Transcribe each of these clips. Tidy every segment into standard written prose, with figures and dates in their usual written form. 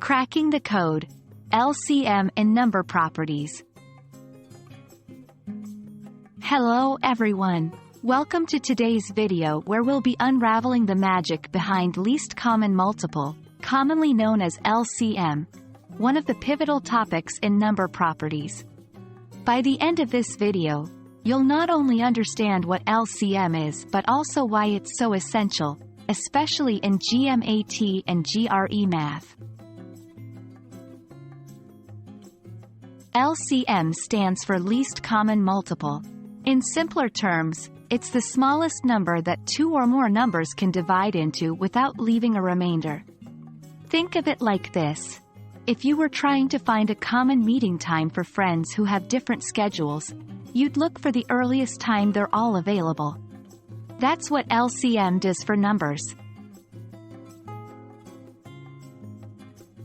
Cracking the code. LCM and number properties. Hello everyone. Welcome to today's video where we'll be unraveling the magic behind least common multiple, commonly known as LCM, one of the pivotal topics in number properties. By the end of this video, you'll not only understand what LCM is but also why it's so essential, especially in GMAT and GRE Math. LCM stands for least common multiple. In simpler terms, it's the smallest number that two or more numbers can divide into without leaving a remainder. Think of it like this. If you were trying to find a common meeting time for friends who have different schedules, you'd look for the earliest time they're all available. That's what LCM does for numbers.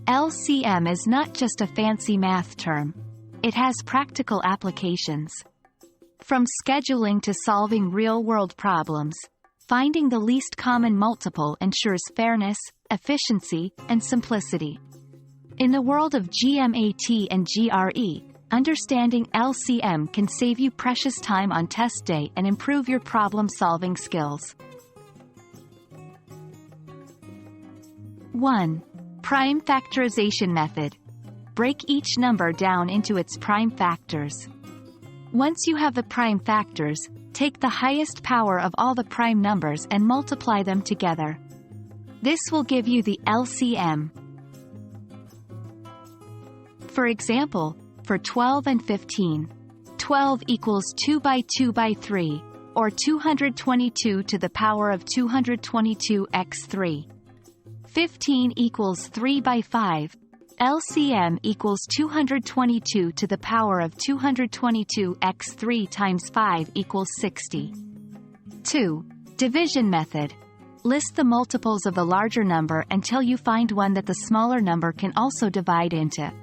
LCM is not just a fancy math term. It has practical applications. From scheduling to solving real-world problems, finding the least common multiple ensures fairness, efficiency, and simplicity. In the world of GMAT and GRE, understanding LCM can save you precious time on test day and improve your problem-solving skills. 1. Prime factorization method. Break each number down into its prime factors. Once you have the prime factors, take the highest power of all the prime numbers and multiply them together. This will give you the LCM. For example, for 12 and 15, 12 equals 2 by 2 by 3, or 222 to the power of 222 x 3. 15 equals 3 by 5. LCM equals 222 to the power of 222 x 3 times 5 equals 60. 2. Division method. List the multiples of the larger number until you find one that the smaller number can also divide into.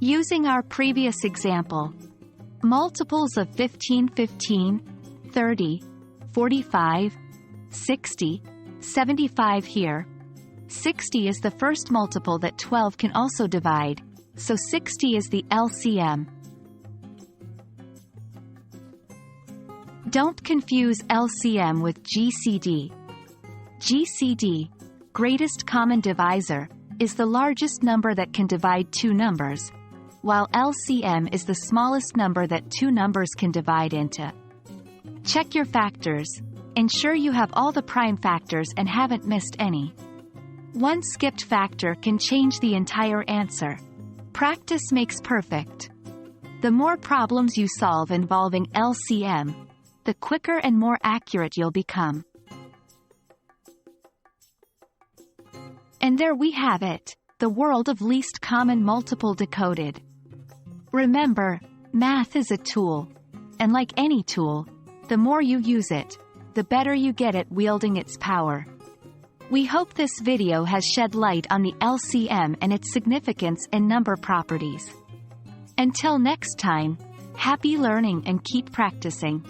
Using our previous example, multiples of 15, 30, 45, 60, 75 here. 60 is the first multiple that 12 can also divide, so 60 is the LCM. Don't confuse LCM with GCD. GCD, greatest common divisor, is the largest number that can divide two numbers, while LCM is the smallest number that two numbers can divide into. Check your factors. Ensure you have all the prime factors and haven't missed any. One skipped factor can change the entire answer. Practice makes perfect. The more problems you solve involving LCM, the quicker and more accurate you'll become. And there we have it, the world of least common multiple decoded. Remember, math is a tool, and like any tool, the more you use it, the better you get at wielding its power. We hope this video has shed light on the LCM and its significance in number properties. Until next time, happy learning and keep practicing.